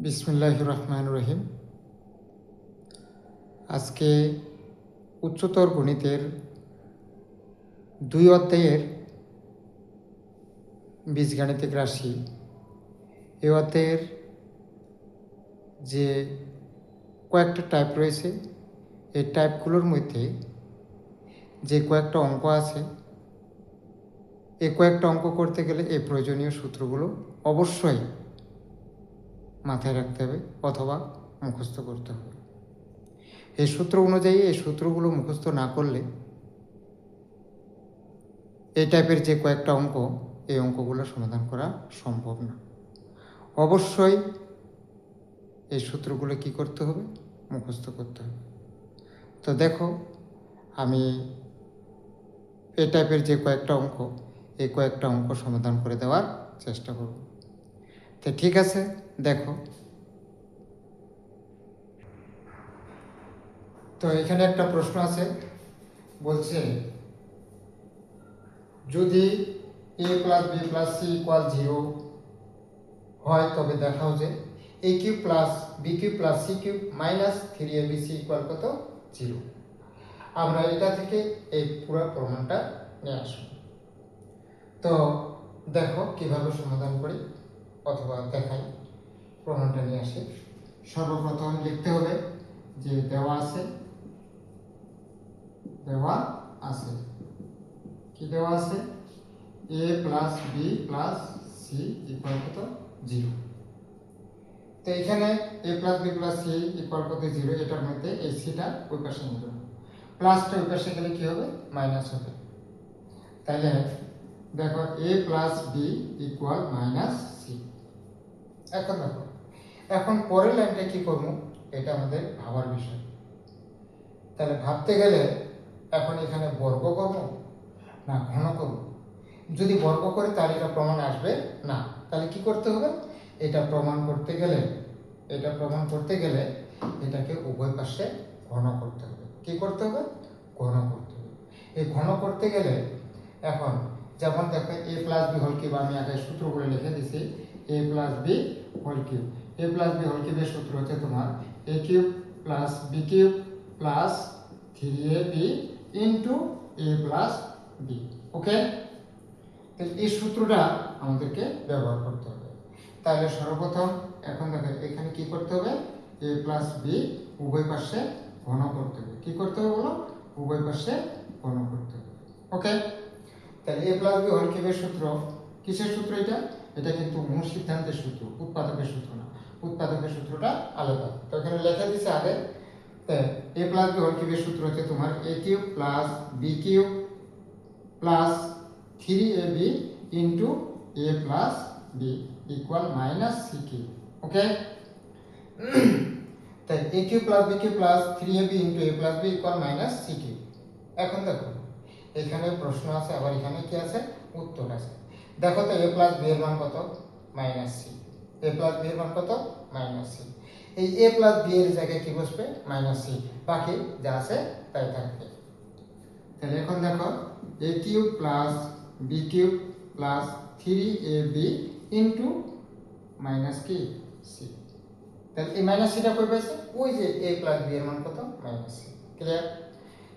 বিসমিল্লাহির রহমানির রহিম। আজকে উচ্চতর গণিতের 2 অধ্যায়ের বীজগাণিতিক রাশি এই অধ্যায়ের যে কয়েকটা টাইপ রয়েছে এই টাইপগুলোর মধ্যে যে কয়েকটা অঙ্ক আছে এই কয়েকটা অঙ্ক করতে গেলে এই প্রয়োজনীয় সূত্রগুলো অবশ্যই মাথায় রাখতে হবে অথবা মুখস্থ করতে হবে। এই সূত্র অনুযায়ী এই সূত্রগুলো মুখস্থ না করলে এই টাইপের যে কয়েকটা অঙ্ক এই অঙ্কগুলো সমাধান করা সম্ভব না। অবশ্যই এই সূত্রগুলো কি করতে হবে? মুখস্থ করতে হবে। তো দেখো, আমি এই টাইপের যে কয়েকটা অঙ্ক এই কয়েকটা অঙ্ক সমাধান করে দেওয়ার চেষ্টা করব। তো ঠিক আছে, দেখো। তো এখানে একটা প্রশ্ন আছে, বলছে যদি a plus B plus C equal 0 হয় তবে দেখাও যে a cube plus B cube plus C cube minus 3abc equal কত? 0। আমরা এটা থেকে এই পুরো প্রমাণটা নিয়ে আসব। তো দেখো কিভাবে সমাধান করি অথবা দেখাই, প্রমাণটা নিয়ে আসি। সর্বপ্রথম লিখতে হবে যে দেওয়া আছে কি দেওয়া আছে? a plus B plus C equal কত? 0। তো এখানে a plus B plus C equal কত? 0। এটার মধ্যে এই সিটা ওই পাশে নিয়ে যাবে, প্লাসটা ওই পাশে গেলে কি হবে? মাইনাস হবে। তাহলে দেখো a plus B equal minus C. এখন দেখো, এখন পরের লাইনটা কি করবো এটা আমাদের ভাবার বিষয়। তাহলে ভাবতে গেলে এখন এখানে বর্গ করবো না ঘন করবো? যদি বর্গ করি তাহলে এটা প্রমাণ আসবে না। তাহলে কি করতে হবে? এটা প্রমাণ করতে গেলে এটাকে উভয় পাশে ঘন করতে হবে। কি করতে হবে? ঘন করতে হবে। এই ঘন করতে গেলে এখন যেমন দেখো a plus b whole cube, আমি আগে সূত্রগুলো লিখে দিছি। a plus b whole cube, a plus b whole কিউবের সূত্র হচ্ছে তোমার a cube plus B cube plus 3ab into a plus b. Okay, এই সূত্রটা আমাদেরকে ব্যবহার করতে হবে। তাহলে সর্বপ্রথম এখন দেখো এখানে কি করতে হবে? a প্লাস বি উভয় পাশে ঘন করতে হবে। কি করতে হবে বলো? উভয় পাশে ঘন করতে হবে। ওকে, তাহলে a প্লাস বি হোল কিউবের সূত্র কিসের সূত্র? এটা কিন্তু মূল সিদ্ধান্তের সূত্র, উৎপাদকের সূত্র না। উৎপাদকের সূত্রটা আলাদা। তো এখানে লেখা দিছে আগে a প্লাস বি হোল কিউবের সূত্র হচ্ছে তোমার a cube plus B cube plus 3ab into a plus B equal minus c cube. Okay, তাই a cube plus B cube plus 3ab into a plus B equal minus c cube. এখন দেখো এখানে প্রশ্ন আছে, আবার এখানে কি আছে? উত্তর আছে। দেখো তো a প্লাস বি এর মান কত? Minus C. a plus B এর মান কত? Minus C. এই a প্লাস বি এর জায়গায় কি বসবে? Minus C. বাকি যা আছে তাই থাকবে। তাহলে এখন দেখো a cube plus B cube plus 3ab into minus কি সি। তাহলে এই মাইনাস সিটা কই পাইছে? ওই যে a প্লাস বি এর মান কত? Minus C. ক্লিয়ার?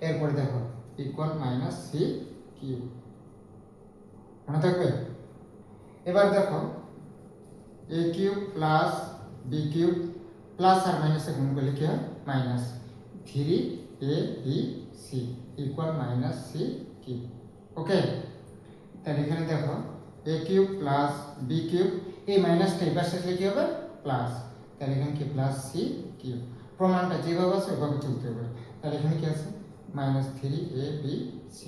এরপরে দেখো ইকুয়াল মাইনাস সি কিউব, মনে থাকবে? এবার দেখো a cube plus B cube plus আর মাইনাসে গুণ করলে কি হয়? Minus 3abc equal minus c cube. Okay, তাহলে এখানে দেখো a cube plus B cube, এই মাইনাসটা এই পাশে আসলে কি হবে? প্লাস। তাহলে এখানে কি? Plus C cube. প্রমাণটা যেভাবে আছে ওইভাবে চলতে হবে। তাহলে এখানে কি আছে? Minus 3abc।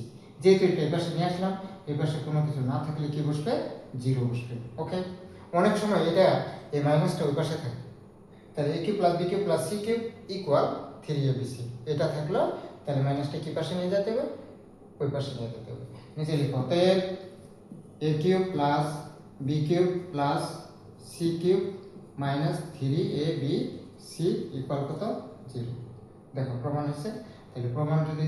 যেহেতু এটা এই পাশে নিয়ে আসলাম, এই পাশে কোনো কিছু না থাকলে কি বসবে? 0 বসবে। ওকে, অনেক সময় এটা এই মাইনাসটা ওই পাশে থাকে। তাহলে a cube plus B cube plus C cube equal 3abc এটা থাকলো। তাহলে মাইনাসটা কি পাশে নিয়ে যেতে হবে? ওই পাশে নিয়ে যেতে হবে। নিচে লিখো অতএব a cube plus B cube plus C cube minus 3abc equal কত? 0। দেখো প্রমাণ হচ্ছে। তাহলে প্রমাণ যদি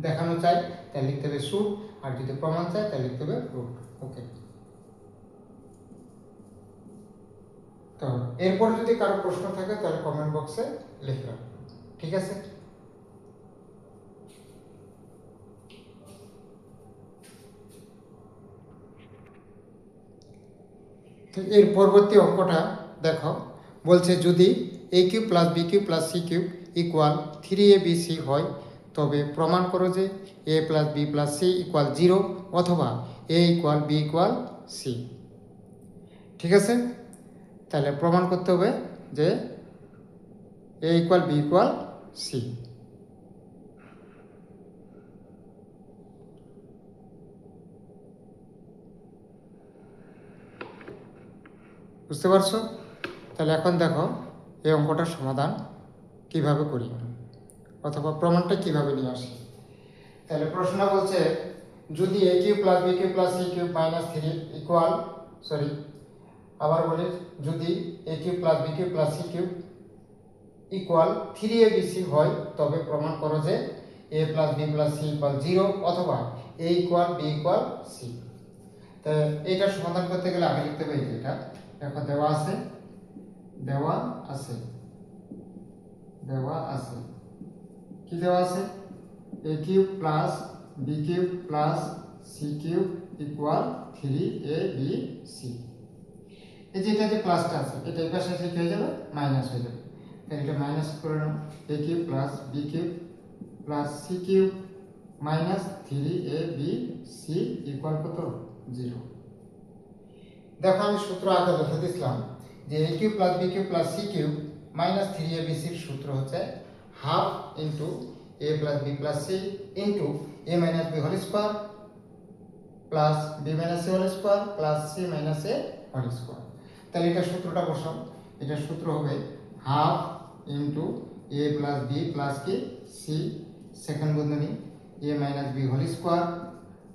দেখানো চাই তাহলে লিখতে হবে সুট, আর যদি প্রমাণ চাই তাহলে লিখতে হবে রুট। ওকে, তো এরপর যদি কারো প্রশ্ন থাকে তাহলে কমেন্ট বক্সে লিখে রাখুন, ঠিক আছে? তো এর পরবর্তী অঙ্কটা দেখো, বলছে যদি a cube plus B cube plus C cube equal 3abc হয় তবে প্রমাণ করো যে a plus B plus C equal 0 অথবা a equal b equal c. ঠিক আছে, তাহলে প্রমাণ করতে হবে যে a equal b equal c. বুঝতে পারছো? তাহলে এখন দেখো এই অঙ্কটার সমাধান কিভাবে করি অথবা প্রমাণটা কিভাবে নিয়ে আসি। তাহলে প্রশ্ন বলছে যদি a cube plus B cube plus C cube minus 3 equal আবার বলি, যদি a cube plus B cube plus C cube equal 3abc হয় তবে প্রমাণ করো যে a plus B plus C equal 0 অথবা a equal b equal c. তো এইটার সমাধান করতে গেলে আগে লিখতে হবে এটা এখন দেওয়া আছে কি দেওয়া আছে, a cube plus B cube plus C cube equal 3abc। এই যে এটা যে প্লাসটা আছে এটা এই পাশে এসে কি হয়ে যাবে, মাইনাস হয়ে যাবে। তাহলে এটা মাইনাস করে নাও, a cube plus B cube plus C cube minus 3abc equal কত, 0। দেখো আমি সূত্র আগে লিখে দিয়েছিলাম যে a cube plus B cube plus C cube minus 3abc এর সূত্র হচ্ছে হাফ ইন্টু এ plus B plus c into এ minus B whole square plus B minus C whole square plus C minus এ হোল স্কোয়ার। তাহলে এটা সূত্রটা বসাও, এটার সূত্র হবে হাফ ইন্টু এ প্লাস বি প্লাস কি সি সেকেন্ড বন্ধনী এ minus B whole square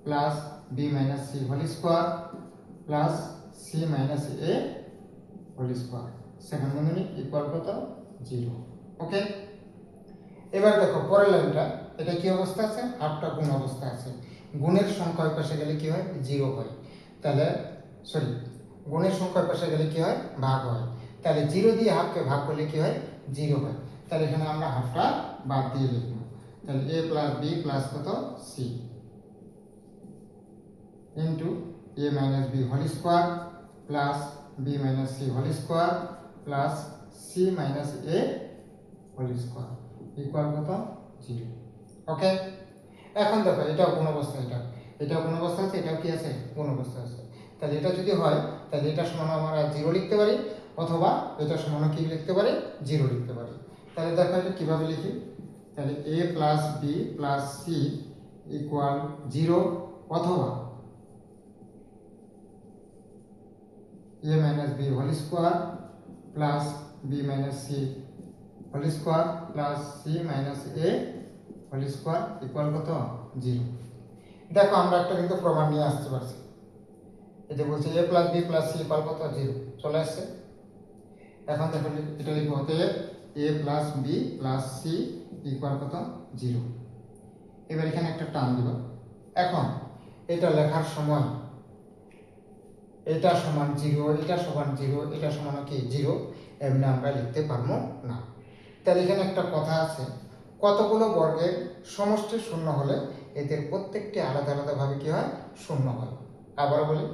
plus B minus C whole square plus C minus এ whole square second বন্ধনী ইকুয়াল কত, 0। ওকে, এবার দেখো পরের লাইনটা, এটা কি অবস্থা আছে, হাফটা গুণ অবস্থা আছে। গুণের সংখ্যার পাশে গেলে কি হয়, 0 হয়। তাহলে গুণের সংখ্যার পাশে গেলে কি হয়, ভাগ হয়। তাহলে 0 দিয়ে হাফকে ভাগ করলে কি হয়, 0 হয়। তাহলে এখানে আমরা হাফটা বাদ দিয়ে লিখব। তাহলে এ প্লাস বি প্লাস কত সি ইন্টু এ minus B whole square plus B minus C whole square plus C minus এ হোল স্কোয়ার ইকুয়াল কত, 0। ওকে, এখন দেখো এটাও কোন অবস্থা, এটাও কোন অবস্থা আছে, এটাও কি আছে, কোন অবস্থা আছে। তাহলে এটা যদি হয় তাহলে এটা সমান আমরা 0 লিখতে পারি অথবা এটা সমান কি লিখতে পারি, 0 লিখতে পারি। তাহলে দেখো এটা কিভাবে লিখি, তাহলে a plus B plus C equal 0 অথবা a minus B whole square plus B minus C whole square plus C minus A whole square equal কত, 0। দেখো আমরা একটা কিন্তু প্রমাণ নিয়ে আসতে পারছি, এটা বলছে a plus B plus C equal কত, 0 চলে আসছে। এখন দেখো এটা লিখবো অতএব a plus B plus C equal কত, 0। এবার এখানে একটা টার্ম দিব। এখন এটা লেখার সময় এটা সমান 0, এটা সমান 0, এটা সমান কি 0, এমনি আমরা লিখতে পারবো না। তাহলে এখানে একটা কথা আছে, কতগুলো বর্গের সমষ্টি শূন্য হলে এদের প্রত্যেকটি আলাদা আলাদা ভাবে কি হয়, শূন্য হয়। আবার বলি,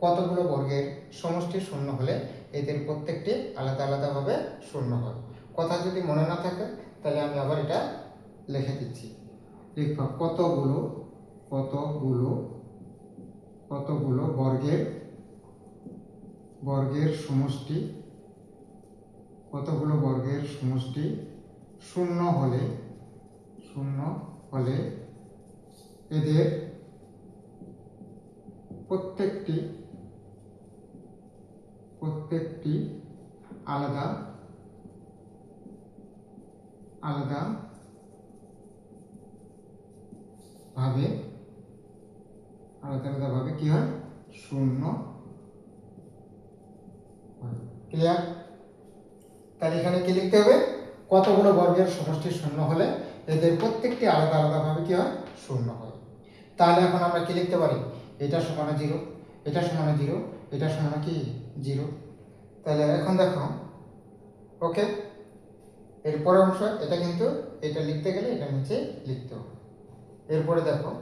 কতগুলো বর্গের সমষ্টি শূন্য হলে এদের প্রত্যেকটি আলাদা আলাদা ভাবে শূন্য হয়। কথা যদি মনে না থাকে তাহলে আমি আবার এটা লিখে দিচ্ছি। লিখবা কতগুলো বর্গের সমষ্টি, কতগুলো বর্গের সমষ্টি শূন্য হলে এদের প্রত্যেকটি আলাদা আলাদা ভাবে কি হয়, শূন্য হয়। ক্লিয়ার? তাহলে এখানে কি লিখতে হবে, কতগুলো বর্গের সমষ্টি শূন্য হলে এদের প্রত্যেকটি আলাদা আলাদা ভাবে কি হয়, শূন্য হয়। তাহলে এখন আমরা কি লিখতে পারি, এটা সমান 0, এটা সমান 0, এটা সমান কি 0। তাহলে এখন দেখো, ওকে, এরপরে অংশ এটা কিন্তু এটা লিখতে গেলে এটা নিচে লিখতে হবে। এরপরে দেখো,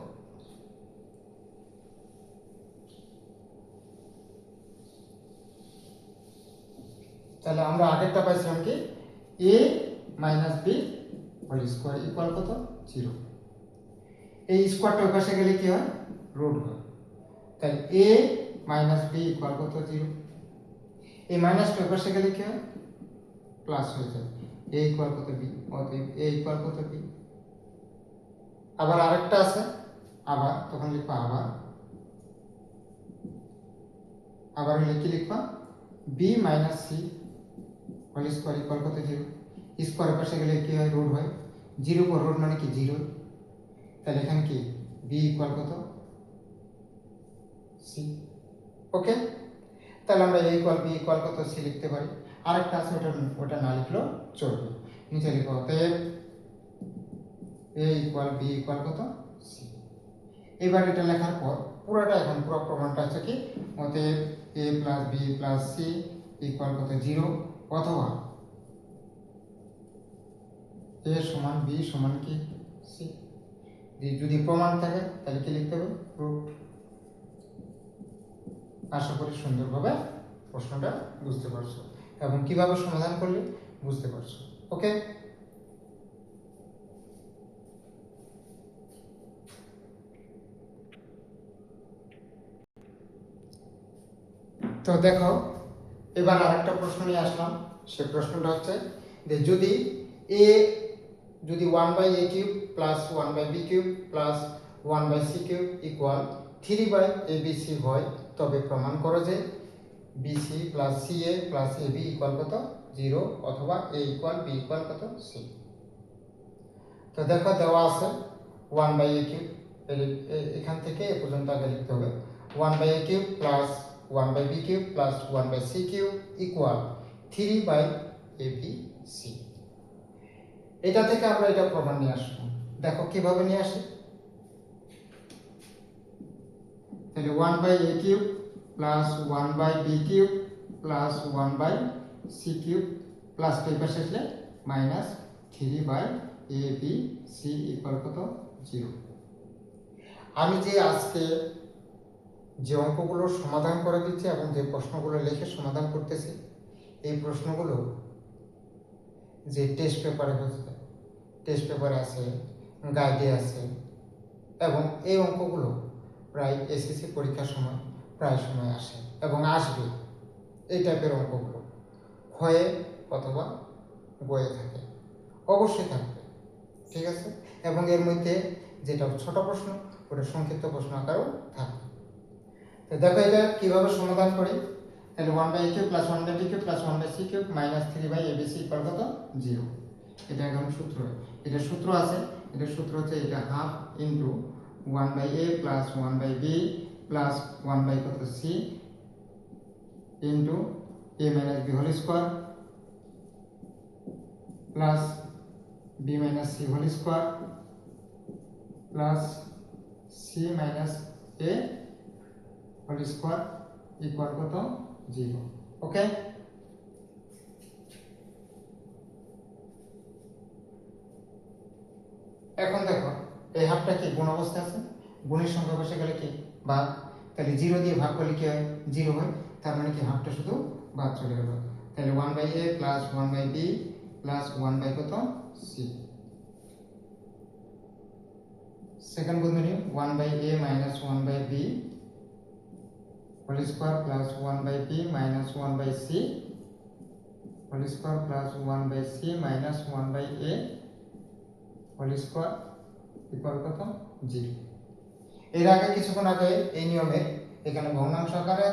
তাহলে আমরা আগেরটা পাইছিলাম কি a minus B whole square equal কত 0। এই স্কোয়ারটা ওই পাশে গেলে কি হয়, রুট হয়। তাহলে a মাইনাস বি ইকুয়াল কত 0। এই মাইনাসটা ওই পাশে গেলে কি হয়, প্লাস হয়ে যায়। a ইকুয়াল কত b, অতএব a ইকুয়াল কত b। আবার আরেকটা আছে, আবার তখন লিখবা আবার হলে কি লিখবা b minus c whole square equal কত 0। স্কোয়ারের পাশে গেলে কি হয়, রুট হয়। 0 পর রুট মানে কি 0। তাহলে এখানে কি b ইকুয়াল কত c। ওকে, তাহলে আমরা a ইকুয়াল b ইকুয়াল কত c লিখতে পারি। আরেকটা আছে, ওটা না লিখলেও চলবে। নিচে লিখো অতএব a ইকুয়াল b ইকুয়াল কত c। এবার এটা লেখার পর পুরোটা এখন পুরো প্রমাণটা আছে কি, অতএব a plus b plus c equal কত 0, অথবা a সমান b সমান কি c। যদি প্রমাণ থাকে তাহলে কি লিখতে হবে, প্রুফ। আশা করি সুন্দরভাবে প্রশ্নটা বুঝতে পারছো এবং কিভাবে সমাধান করলে বুঝতে পারছো। ওকে, তো দেখো এবার আরেকটা প্রশ্ন নিয়ে আসলাম। সে প্রশ্নটা হচ্ছে যে যদি a যদি 1/a cube plus 1/b cube plus 1/c cube equal 3/abc হয়, তবে প্রমাণ করো যে bc plus ca plus ab equal কত 0, অথবা a ইকুয়াল b ইকুয়াল কত c। তো দেখো দেওয়া আছে 1/a কিউব, এখান থেকে এ পর্যন্ত আগে লিখতে হবে। 1/a cube plus 1/b cube plus 1/c cube equal 3/abc। এটা থেকে আমরা এটা প্রমাণ নিয়ে আসবো। দেখো কিভাবে নিয়ে আসি। তাহলে 1/a cube plus 1/b cube plus 1/c cube plus paper শেষে মাইনাস 3/abc ইকুয়াল কত 0। আমি যে আজকে যে অঙ্কগুলো সমাধান করে দিচ্ছি এবং যে প্রশ্নগুলো লিখে সমাধান করতেছি, এই প্রশ্নগুলো যে টেস্ট পেপারে হচ্ছে, টেস্ট পেপারে আছে, গাইডে আছে, এবং এই অঙ্কগুলো প্রায় এসএসসি পরীক্ষার সময় প্রায় সময় আসে এবং আসবে। এই টাইপের অঙ্কগুলো হয়ে অথবা বয়ে থাকে, অবশ্যই থাকবে, ঠিক আছে। এবং এর মধ্যে যেটা ছোট প্রশ্ন ওটা সংক্ষিপ্ত প্রশ্ন আকারেও থাকবে। তো দেখো এটা কিভাবে সমাধান করি। তাহলে 1/a cube plus 1/b cube plus 1/c cube minus 3/abc equal কত 0। এটা এখন সূত্র, এটা সূত্র আছে, এটা সূত্র হচ্ছে এটা half into 1/a plus 1/b plus 1/ কত c into a minus b whole square plus b minus c whole square plus c minus a whole square equal কত 0। ওকে, এখন দেখো এই হাফটা কি গুণ অবস্থা আছে, গুণের সংখ্যা বসে গেলে কি ভাগ, তাহলে 0 দিয়ে ভাগ করলে কি হয় 0 হয়, তার মানে কি হাফটা শুধু বাদ চলে গেল। তাহলে 1/a প্লাস 1/b প্লাস 1/ কত c। সেকেন্ড বন্ধনী 1/a minus 1/b whole square plus 1/b minus 1/c whole square plus 1/c minus 1/a whole square equal কত 0। এর আগে কিছুক্ষণ আগে এই নিয়মে এখানে ভগ্নাংশ আকারে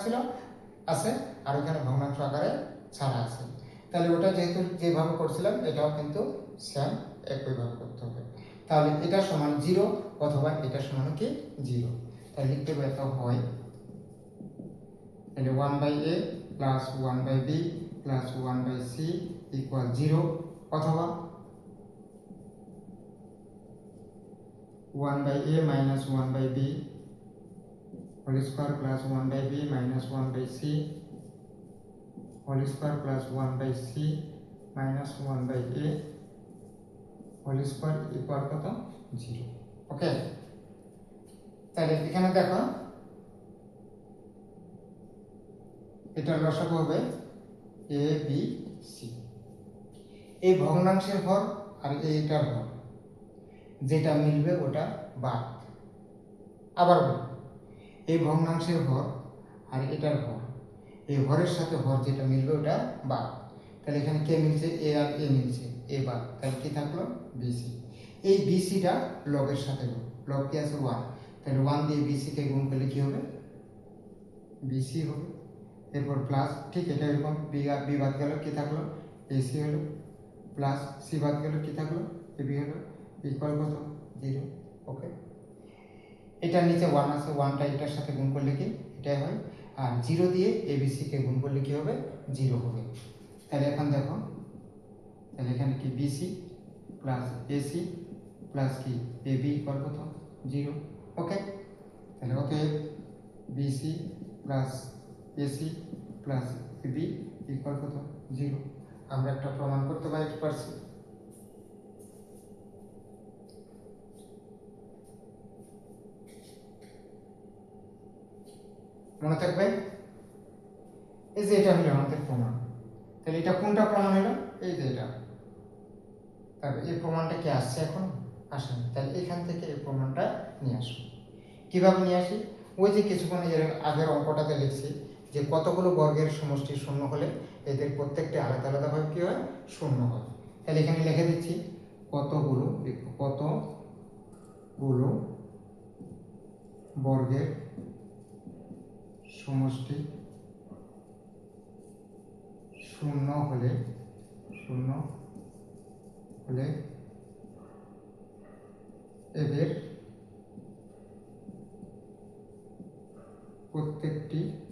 আছে আর এখানে ভগ্নাংশ আকারে ছাড়া আছে। তাহলে ওটা যেহেতু যেভাবে করছিলাম এটাও কিন্তু সেম একইভাবে করতে হবে। তাহলে এটা সমান 0 অথবা এটা সমান কি 0। তাহলে লিখতে পারতে হয় তাহলে 1/a plus 1/b plus 1/c equal 0, অথবা 1/a minus 1/b whole square plus 1/b minus 1/c whole square plus 1/c minus 1/a whole square equal কত 0। ওকে, তাহলে এখানে দেখো এটার লসাগু হবে a b c। এই ভগ্নাংশের ভর আর এইটার ভর যেটা মিলবে ওটা বাদ। আবার বলি, এই ভগ্নাংশের ভর আর এটার ভর, এই ভরের সাথে ভর যেটা মিলবে ওটা বাদ। তাহলে এখানে কে মিলছে, এ আর এ মিলছে, এ বাদ, তাহলে কি থাকলো বিসি। এই বিসিটা লগের সাথে লগ কি আছে 1, তাহলে 1 দিয়ে বিসিকে গুণ করলে কি হবে বিসি হবে। এরপর প্লাস, ঠিক এটা এরকম বি বাদ গেল কি থাকলো এসি হলো, প্লাস সি বাদ গেল কি থাকলো এবি হলো, ইকুয়াল কত 0। ওকে, এটার নিচে 1 আছে, 1টা এটার সাথে গুণ করলে কি এটাই হয়, আর 0 দিয়ে এবিসিকে গুণ করলে কি হবে 0 হবে। তাহলে এখন দেখো, তাহলে এখানে কি বিসি প্লাস এসি প্লাস কি এবি ইকুয়াল কত 0। ওকে, তাহলে অতএব BC plus AC plus AB equal কত 0। আমরা একটা প্রমাণ করতে পারছি। মনে থাকবে, এই যে এটা হলো আমাদের প্রমাণ। তাহলে এটা কোনটা প্রমাণ হলো, এই যে এটা। তাহলে এই প্রমাণটা কি আসছে এখন আসেনি, তাহলে এখান থেকে এই প্রমাণটা নিয়ে আসুন। কিভাবে নিয়ে আসি, ওই যে কিছুক্ষণ এর আগের অঙ্কটাতে লিখছি যে কতগুলো বর্গের সমষ্টি শূন্য হলে এদের প্রত্যেকটি আলাদা আলাদাভাবে কি হয় শূন্য হয়। তাহলে এখানে লিখে দিচ্ছি কতগুলো বর্গের সমষ্টি শূন্য হলে এদের প্রত্যেকটি আলাদা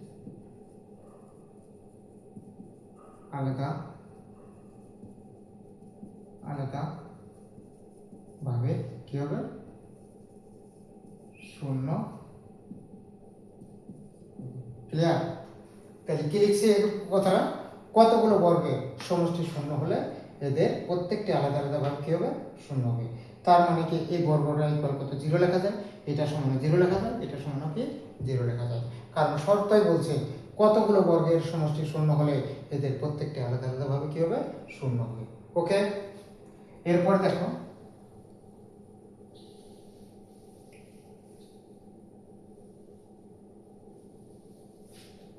ভাবে কি হবে শূন্য। ক্লিয়ার? তাহলে কি লিখছি এই কথাটা, কতগুলো বর্গের সমষ্টি শূন্য হলে এদের প্রত্যেকটি আলাদা আলাদা ভাবে কি হবে শূন্য হবে। তার মানে কি এই বর্গটা ইকুয়াল কত 0 লেখা যায়, এটা সমান 0 লেখা যায়, এটা সমান কি 0 লেখা যায়। কারণ শর্তই বলছে কতগুলো বর্গের সমষ্টি শূন্য হলে এদের প্রত্যেকটি আলাদা আলাদা ভাবে কি হবে শূন্য হবে। ওকে, এরপর দেখো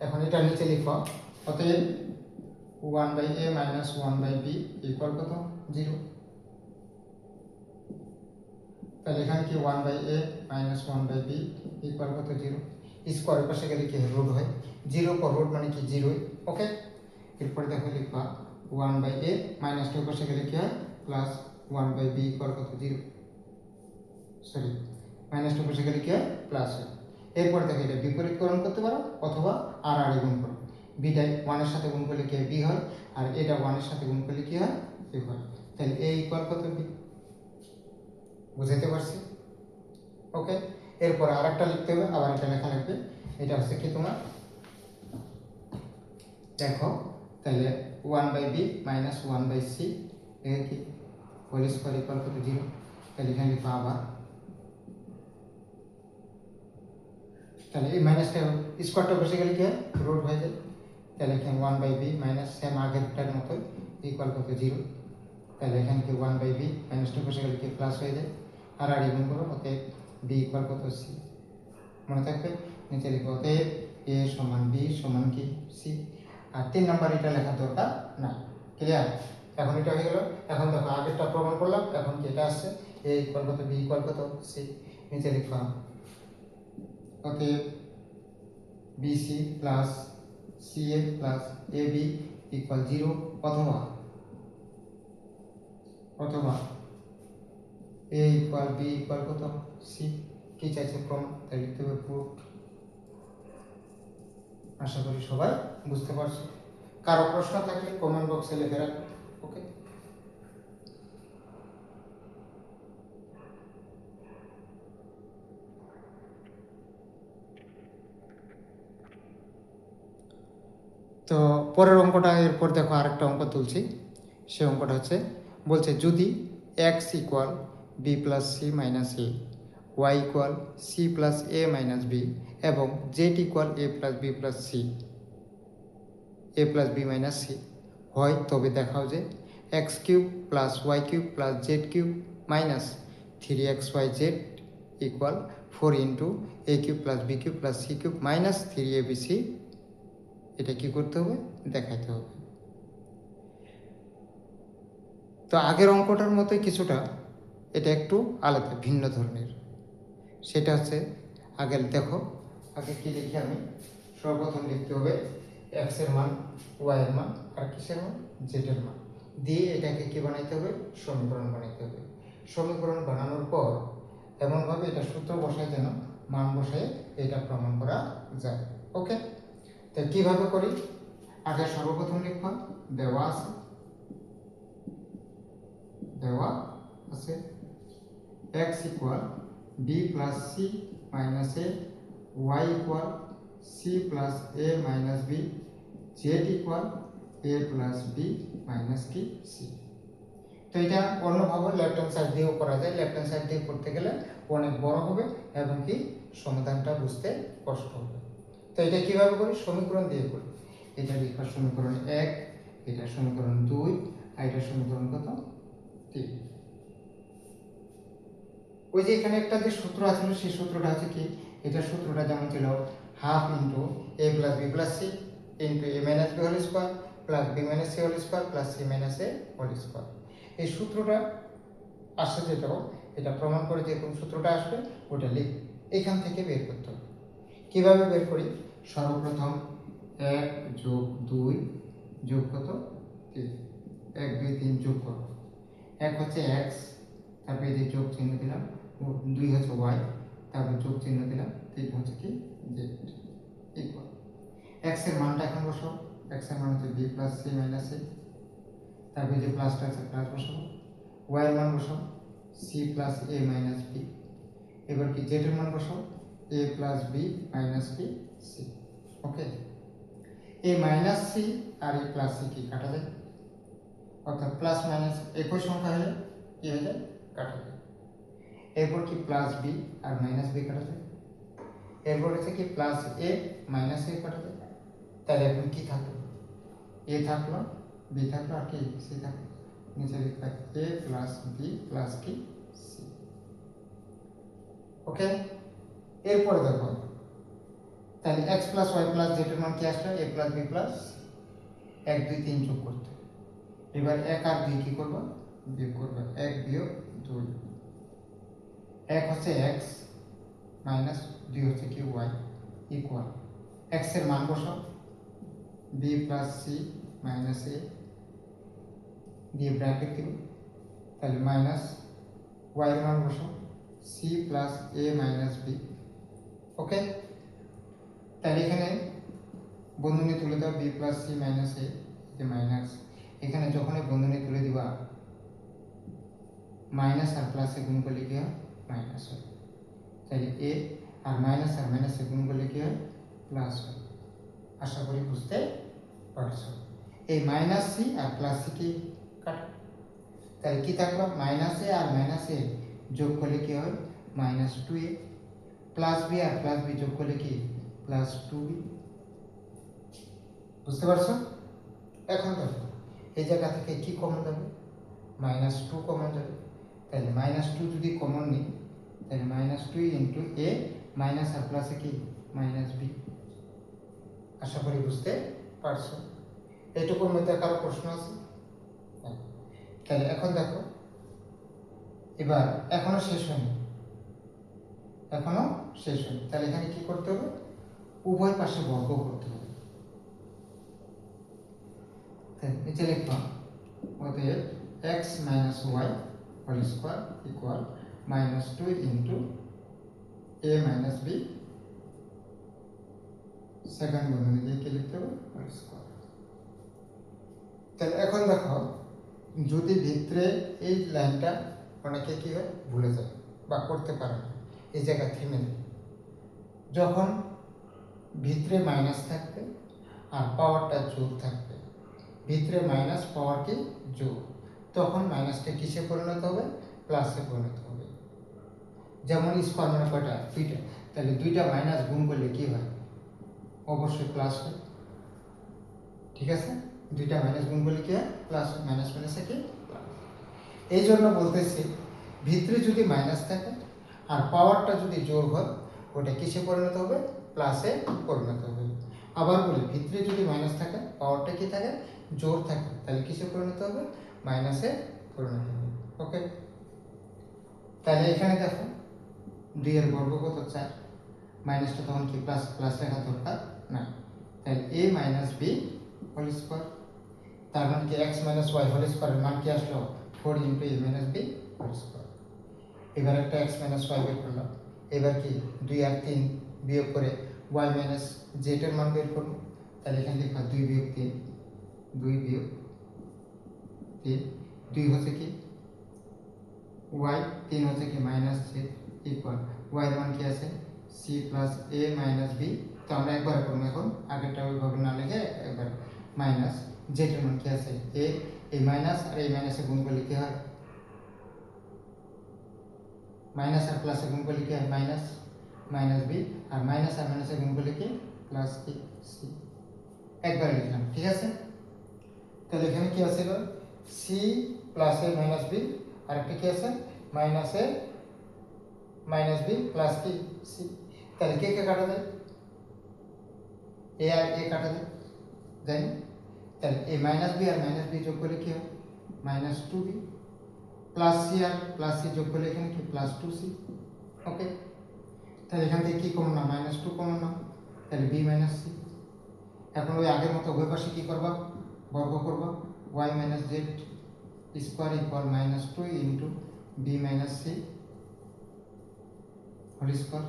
এখন এটা নিচে লিখো, অতএব 1/a মাইনাস 1/b ইকুয়াল কত 0। তাহলে এখানে কি 1/a মাইনাস 1/b ইকুয়াল কত 0। স্কোয়ারের পাশে গেলে কি রুট হয়, 0 পর রুট মানে কি 0। ওকে, এরপরে দেখো লিখবা 1/a মাইনাস 2 পাশে গেলে কি হয় প্লাস 1/b ইকুয়াল কত 0, সরি মাইনাস 2 পাশে গেলে কি হয় প্লাস হয়। এরপর দেখো এটা বিপরীতকরণ করতে পারো অথবা আর আর গুণ করো, বিটাই 1 এর সাথে গুণ করলে কি হয় বি হয়, আর এটা 1 এর সাথে গুণ করলে কি হয় বি হয়। তাহলে a ইকুয়াল কত বি, বুঝাইতে পারছি? ওকে, এরপর আরেকটা লিখতে হবে, আবার এটা লেখা লাগবে। এটা হচ্ছে কি তোমার দেখো, তাহলে 1/b মাইনাস 1/c এর কি হোল স্কোয়ার ইকুয়াল কত 0। তাহলে এখানে লিখবা আবার, তাহলে এই মাইনাসটা স্কোয়ারটা বসে গেলে কি হয় রুট হয়ে যায়। তাহলে এখানে 1/b মাইনাস সেম আগেরটার মতোই ইকুয়াল কত 0। তাহলে এখানে কি 1/b মাইনাস 2 বসে গেলে কি প্লাস হয়ে যায়, আর আর গুণ করো, অতএব b ইকুয়াল কত c। মনে থাকবে, নিচে লিখবো অতএব a সমান b সমান কি c। আর 3 নাম্বার এটা লেখার দরকার না। ক্লিয়ার? এখন এটা হয়ে গেল। এখন দেখো আগেরটা প্রমাণ করলাম, এখন কি এটা আসছে a ইকুয়াল কত b ইকুয়াল কত c। নিচে লিখলাম অতএব bc plus ca plus ab equal 0 অথবা a ইকুয়াল b ইকুয়াল কত c। কি চাইছে প্রমাণ, তাই লিখতে হবে প্রুফ। আশা করি সবাই বুঝতে পারছো। কারো প্রশ্ন থাকলে কমেন্ট বক্সে লিখে রাখো। ওকে, তো পরের অঙ্কটা, এরপর দেখো আরেকটা অঙ্ক তুলছি। সে অঙ্কটা হচ্ছে, বলছে যদি x equal B plus C minus এ, ওয়াই ইকুয়াল সি প্লাস এ মাইনাস বি এবং z equal A plus B plus c, a plus B minus c হয়, তবে দেখাও যে x cube plus Y cube plus Z cube minus 3xyz equal 4 into a cube plus B cube plus C cube minus 3abc, এটা কি করতে হবে, দেখাইতে হবে। তো আগের অঙ্কটার মতোই কিছুটা, এটা একটু আলাদা, ভিন্ন ধরনের। সেটা হচ্ছে, আগে দেখো, আগে কি লিখি আমি, সর্বপ্রথম লিখতে হবে এক্স এর মান, ওয়াই এর মান, আর কিসের মান, জেড এর মান দিয়ে এটাকে কি বানাইতে হবে, সমীকরণ বানাইতে হবে। সমীকরণ বানানোর পর এমনভাবে এটা সূত্র বসায় যেন মান বসায় এটা প্রমাণ করা যায়। ওকে, তো কিভাবে করি, আগে সর্বপ্রথম লিখবা, দেওয়া আছে x equal B plus C minus এ, ওয়াই ইকুয়াল সি প্লাস এ মাইনাস বি, জেড ইকুয়াল এ প্লাস বি মাইনাস কি সি। তো এটা অন্যভাবে লেফট হ্যান্ড সাইড দিয়েও করা যায়। লেফট হ্যান্ড সাইড দিয়ে করতে গেলে অনেক বড় হবে এবং কি সমাধানটা বুঝতে কষ্ট হবে। তো এটা কিভাবে করি, সমীকরণ দিয়ে করি। এটা লিখা সমীকরণ 1, এটা সমীকরণ 2, আর এটা সমীকরণ কত, 3। ওই যে এখানে একটা যে সূত্র আছে, সেই সূত্রটা হচ্ছে কি, এটা সূত্রটা যেমন ছিল হাফ ইন্টু এ plus B plus c into এ minus B whole square plus B minus C whole square plus C minus এ হোল স্কোয়ার। এই সূত্রটা আসছে যেটাও, এটা প্রমাণ করে যে কোন সূত্রটা আসবে ওটা লিখ, এখান থেকে বের করতে হবে। কীভাবে বের করি, সর্বপ্রথম 1 যোগ 2 যোগ কত, 3, 1 2 3 যোগ করো। 1 হচ্ছে এক্স, তারপরে যে যোগ চিহ্ন দিলাম, 2 হচ্ছে ওয়াই, তারপর যোগ চিহ্ন দিলাম, 3 হচ্ছে কি জেড ইকুয়াল। এক্স এর মানটা এখন বসাও, এক্স এর মান হচ্ছে বি প্লাস সি মাইনাস এ, তারপরে যে প্লাসটা আছে প্লাস বসাও, ওয়াই এর মান বসাও সি প্লাস এ মাইনাস বি, এবার কি জেড এর মান বসাও এ প্লাস বি মাইনাস কি সি। ওকে, এ মাইনাস সি আর এ প্লাস সি কি কাটা যায়, অর্থাৎ প্লাস মাইনাস একই সংখ্যা হলে কি হয়ে যায়, কাটা যায়। এরপর কি প্লাস বি আর মাইনাস বি কাটা যায়, এরপর হচ্ছে কি প্লাস এ মাইনাস এ কাটা যায়। তাহলে এখন কি থাকলো, এ থাকলো, বি থাকলো, আর কি সি থাকলো। নিচে লিখবা এ প্লাস বি প্লাস কি সি। ওকে, এরপরে দেখো, তাহলে X plus Y plus Z এর মান কি আসলো, এ প্লাস বি প্লাস 1 2 3 যোগ করতে। এবার 1 আর 2 কি করবো, বিয়োগ করবো, 1 বিয়োগ 2, 1 হচ্ছে এক্স মাইনাস 2 হচ্ছে কি ওয়াই ইকুয়াল, এক্স এর মান বসাও বি প্লাস সি মাইনাস এ দিয়ে ব্র্যাকেট দিব, তাহলে মাইনাস ওয়াই এর মান বসাও সি প্লাস এ মাইনাস বি। ওকে, তাহলে এখানে বন্ধনী তুলে দাও বি প্লাস সি মাইনাস এ, যে মাইনাস, এখানে যখনই বন্ধনী তুলে দিবা মাইনাস আর প্লাসে গুণ করলে কি হয়, মাইনাস হয়। তাহলে এ আর মাইনাসে গুণ করলে কি হয়, প্লাস হয়। আশা করি বুঝতে পারছো। এই মাইনাস সি আর প্লাস সি কি কাটো, তাহলে কি থাকলো, মাইনাস এ আর মাইনাস এ যোগ করলে কি হয়, মাইনাস 2a, প্লাস বি আর প্লাস বি যোগ করলে কি প্লাস 2b। বুঝতে পারছো? এখন দেখো এই জায়গা থেকে কি কমন যাবে, মাইনাস 2 কমন যাবে। তাহলে মাইনাস 2 যদি কমন নিই, তাহলে মাইনাস 2 ইন্টু এ মাইনাস আর প্লাসে কি মাইনাস বি। আশা করি বুঝতে পারছো। এইটুকুর মধ্যে কারো প্রশ্ন আছে? তাহলে এখন দেখো, এবার এখনো শেষ হয়নি, তাহলে এখানে কি করতে হবে, উভয় পাশে বর্গ করতে হবে। নিচে লিখবা অতএব x minus Y whole square equal minus 2 into এ মাইনাস বি, সেকেন্ড বন্ধনী দিয়ে কি লিখতে হবে, হোল স্কোয়ার। তাহলে এখন দেখো, যদি ভিতরে এই লাইনটা অনেকে কি হয় ভুলে যায় বা করতে পারে না, এই জায়গা থেমে যায়। যখন ভিতরে মাইনাস থাকবে আর পাওয়ারটা জোর থাকবে, ভিতরে মাইনাস পাওয়ার কি জোর, তখন মাইনাসটা কিসে পরিণত হবে, প্লাসে পরিণত হবে। যেমন স্কোয়ার মানে কয়টা, দুইটা, তাহলে দুইটা মাইনাস গুণ করলে কি হয়, অবশ্যই প্লাস হয়। ঠিক আছে, দুইটা মাইনাস গুণ করলে কি হয়, প্লাস, মাইনাস মাইনাসে কি প্লাস। এই জন্য বলতেছি ভিতরে যদি মাইনাস থাকে আর পাওয়ারটা যদি জোর হয়, ওটা কিসে পরিণত হবে, প্লাসে পরিণত হবে। আবার বলি, ভিতরে যদি মাইনাস থাকে, পাওয়ারটা কি থাকে, জোর থাকে, তাহলে কিসে পরিণত হবে, মাইনাসে পরিণত হবে। ওকে, তাহলে এখানে দেখো 2 এর বর্গ কত, 4, মাইনাসটা তখন কি প্লাস, প্লাস লেখা দরকার না, তাহলে a minus b whole square, তার মানে কি x মাইনাস y হোল স্কোয়ারের মান কি আসলো, 4 into a minus b whole square. এবার একটা x মাইনাস y বের করলাম, এবার কি 2 আর 3 বিয়োগ করে y মাইনাস z এর মান বের করব, তাহলে এখানে লিখবা 2 বিয়োগ 3, 2 বিয়োগ 3, 2 হচ্ছে কি y, 3 হচ্ছে কি মাইনাস z ইকুয়াল y এর মান কি আছে c plus a minus b। তো আমরা একবার করব, এখন আগেরটা ওইভাবে না লিখে একবার মাইনাস z এর মান কি আছে a, এই মাইনাস আর এই মাইনাসে গুণ করলে কি হয়, মাইনাস আর প্লাসে গুণ করলে কি হয়, মাইনাস মাইনাস বি, আর মাইনাস আর মাইনাসে গুণ করলে কি প্লাস কি সি। একবার লিখলাম, ঠিক আছে। তাহলে এখানে কি আছে, সি প্লাস এ মাইনাস বি, আর একটা কি আছে মাইনাস এ মাইনাস বি প্লাস কি সি। তাহলে কে কে কাটা যায়, এ আর এ কাটা যায়, যাই না? তাহলে এ মাইনাস বি আর মাইনাস বি যোগ করলে কি হয়, মাইনাস 2b, প্লাস সি আর প্লাস সি যোগ করলে এখানে কি প্লাস 2c। ওকে, তাহলে এখান থেকে কি কমন না, মাইনাস 2 কমন না, তাহলে বি মাইনাস সি। এখন ওই আগের মতো উভয় পাশে কি করবা, বর্গ করবা, y minus Z square equal minus 2 into B minus C whole square.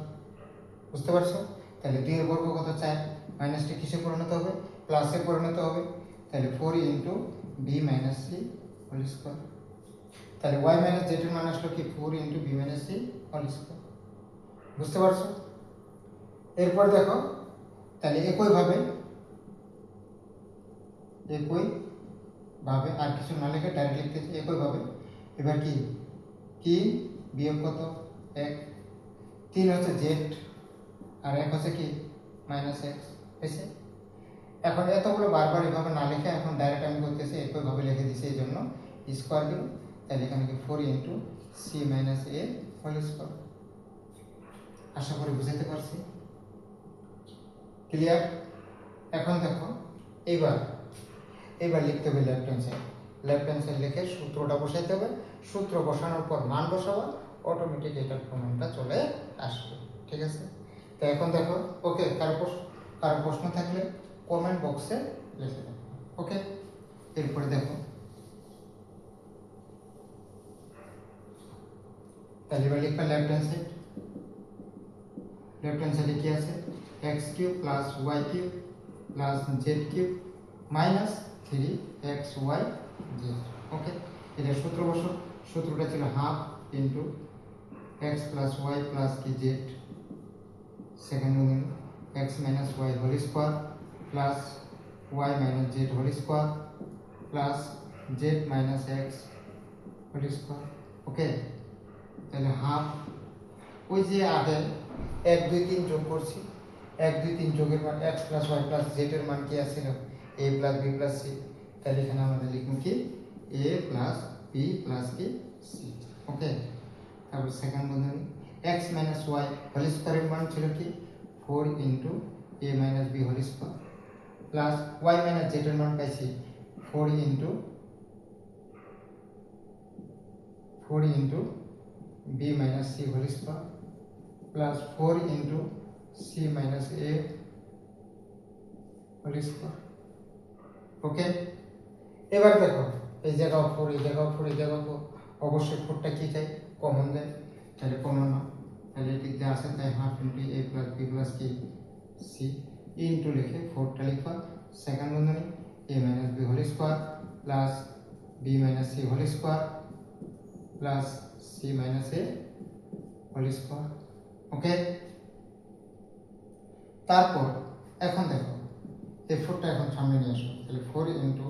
বুঝতে পারছো? তাহলে 2 এর বর্গ কত, 4, মাইনাসটা কিসে পরিণত হবে, প্লাসে পরিণত হবে, তাহলে 4 into B minus C whole square. তাহলে y মাইনাস জেড এর মান আসলো কি 4 into B minus C whole square. বুঝতে পারছো? এরপর দেখো, তাহলে একইভাবে আর কিছু না লিখে ডাইরেক্ট লিখতেছি একইভাবে। এবার কি 3 বিয়োগ কত 1, 3 হচ্ছে জেড আর 1 হচ্ছে কি মাইনাস এক্স, হয়েছে। এখন এতগুলো বারবার এভাবে না লিখে এখন ডাইরেক্ট আমি করতেছি, একইভাবে লিখে দিছি, এই জন্য স্কোয়ার দিব, তাহলে এখানে কি 4 ইন্টু সি মাইনাস এ হোল স্কোয়ার। আশা করি বুঝাতে পারছি, ক্লিয়ার? এখন দেখো এবার লিখতে হবে left hand side, left hand side লিখে সূত্রটা বসাইতে হবে, সূত্র বসানোর পর মান বসাবো, অটোমেটিক এটার প্রমাণটা চলে আসবে। ঠিক আছে, তো এখন দেখো, ওকে, কারো প্রশ্ন থাকলে কমেন্ট বক্সে লিখে দেবো। ওকে, এরপরে দেখো, তাহলে এবার লিখবে left hand side, left hand সাইডে কি আছে, x cube plus Y cube plus Z cube minus 3xy z. Okay, এটা সূত্র বসো, সূত্রটা ছিল half into x plus Y plus কি জেড সেকেন্ড গুণন x minus Y whole square plus y minus z whole square plus z minus x whole square. Okay, তাহলে half, ওই যে আগে 1 2 3 যোগ করছি, 1 2 3 যোগের মান X plus Y plus Z এর মান কি আসছিল, a plus B plus C. তাহলে এখানে আমাদের লিখুন কি a প্লাস বি প্লাস কি সি। ওকে, তারপর সেকেন্ড বন্ধনী x মাইনাস ওয়াই হোল স্কোয়ারের মান ছিল কি 4 into a minus B whole square plus y minus Z এর মান পাইছি 4 into B minus C whole square plus 4 into C minus এ হোল স্কোয়ার। ওকে, এবার দেখো, এই জায়গাও 4, এই জায়গাও 4, এই জায়গাও 4, অবশ্যই 4টা কি চাই, কমন যায়, তাহলে কমন না, তাহলে এটি যা আছে তাই হাফ ইন্টু এ প্লাস বি প্লাস কি সি ইন্টু লিখে 4টা লিখবা, সেকেন্ড বন্ধনী এ minus B whole square plus B minus C whole square plus C minus এ হোল স্কোয়ার। ওকে, তারপর এখন দেখো এই 4টা এখন সামনে নিয়ে আসো, তাহলে 4 ইন্টু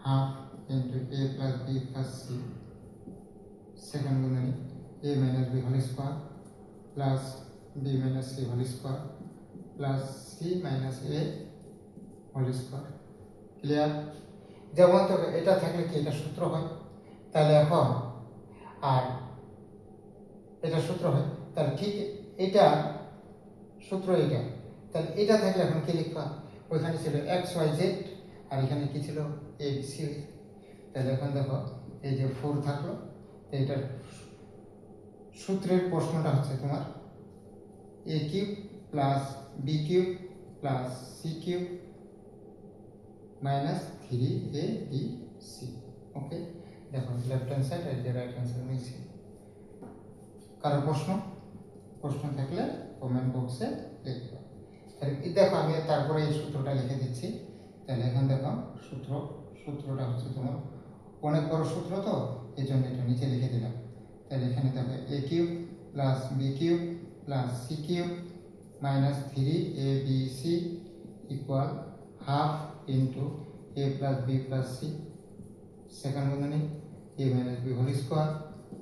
হাফ ইন্টু এ plus B plus c second গুণনী a minus B whole square plus B minus C whole square plus C minus A whole square. Clear? যেমন তো এটা থাকলে কি এটা সূত্র হয়, তাহলে এখন আর এটা সূত্র হয়, তাহলে ঠিক এটা সূত্র এটা, তাহলে এটা থাকলে এখন কি লিখবা, ওইখানে ছিল এক্স ওয়াই জেড আর এখানে কি ছিল এ বি সি। তাহলে এখন দেখো এই যে 4 থাকলো, এইটার সূত্রের প্রশ্নটা হচ্ছে তোমার a cube plus B cube plus C cube minus 3 a b c. Okay, দেখো লেফট হ্যান্ড সাইড আর রাইট হ্যান্ড সাইড মিলছে। কারো প্রশ্ন থাকলে কমেন্ট বক্সে লিখবে। তাহলে দেখো আমি তারপরে এই সূত্রটা লিখে দিচ্ছি। তাহলে এখন দেখো সূত্রটা হচ্ছে তোমার অনেক বড় সূত্র, তো এই জন্য এটা নিচে লিখে দিলাম। তাহলে এখানে দেখো a cube plus B cube plus C cube minus 3 a b c equal half into A plus B plus c second বন্ধনী এ minus B whole square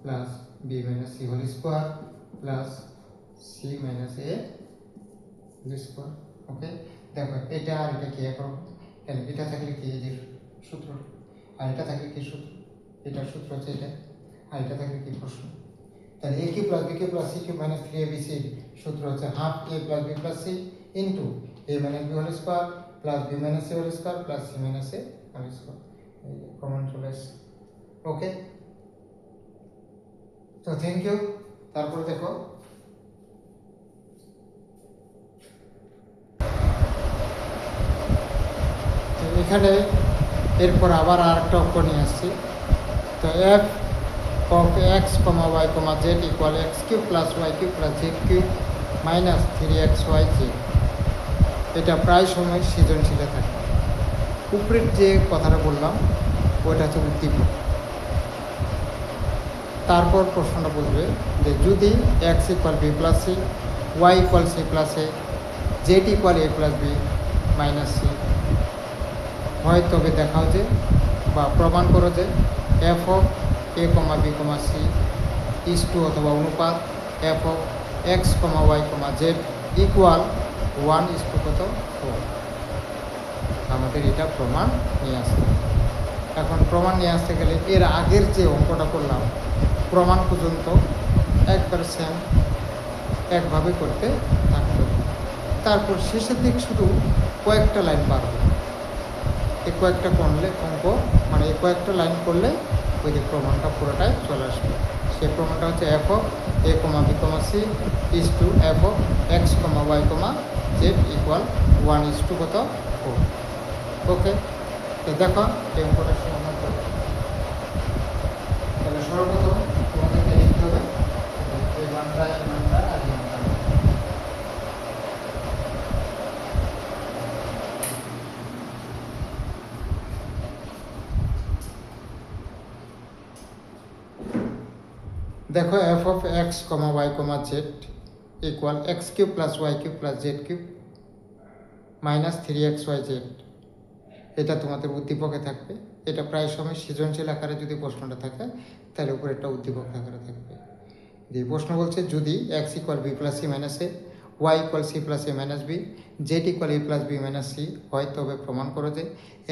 plus B minus C whole square plus C minus এ whole square. Okay, দেখো এটা আর এটা কি করব, তাহলে এটা থাকলে কি এই যে সূত্র, আর এটা থাকলে কি সূত্র, এটার সূত্র হচ্ছে এটা, আর এটা থাকলে কি প্রশ্ন। তাহলে a cube plus B cube plus C cube minus 3abc সূত্র হচ্ছে half a plus B plus c into A minus B whole square plus B minus C whole square plus C minus A whole square. এই প্রমাণ চলে এসছে। ওকে, তো thank you. তারপর দেখো এখানে এরপর আবার আরেকটা অঙ্ক নিয়ে আসছি। তো F of x, y, z equal x cube plus y cube plus z cube minus 3xyz। এটা প্রায় সময় সৃজনশীলে থাকে। উপরের যে কথাটা বললাম ওইটা হচ্ছে উদ্দীপক। তারপর প্রশ্নটা বলবে যে যদি x equal B plus c, y equal C plus a, z equal A plus B minus c হয়, তবে দেখাও যে বা প্রমাণ করো যে f of A comma B comma C is to অথবা অনুপাত f of x comma Y comma Z equal 1:4। আমাদের এটা প্রমাণ নিয়ে আসতে হবে। এখন প্রমাণ নিয়ে আসতে গেলে এর আগের যে অঙ্কটা করলাম প্রমাণ পর্যন্ত একবার সেম একভাবে করতে থাকতে হবে। তারপর শেষের দিক শুধু কয়েকটা লাইন বাড়বে, এই কয়েকটা করলে অঙ্ক মানে এই কয়েকটা লাইন করলে ওই যে প্রমাণটা পুরোটাই চলে আসবে। সেই প্রমাণটা হচ্ছে F of A comma B comma C is to F of x comma Y comma Z equal 1:4। Okay, তো দেখো এই অঙ্কটা সমাধান করো। তাহলে সর্বপ্রথম তোমাদেরকে লিখতে হবে এই মানটা আর এই মানটা। দেখো F of x comma Y comma Z equal x cube plus Y cube plus Z cube minus 3xyz। এটা তোমাদের উদ্দীপকে থাকবে। এটা প্রায় সময় সৃজনশীল আকারে যদি প্রশ্নটা থাকে তাহলে উপরে একটা উদ্দীপক আকারে থাকবে। যে প্রশ্ন বলছে যদি x equal B plus C minus এ, ওয়াই ইকুয়াল সি প্লাস এ মাইনাস বি, জেড ইকুয়াল এ প্লাস বি মাইনাস সি হয়, তবে প্রমাণ করো যে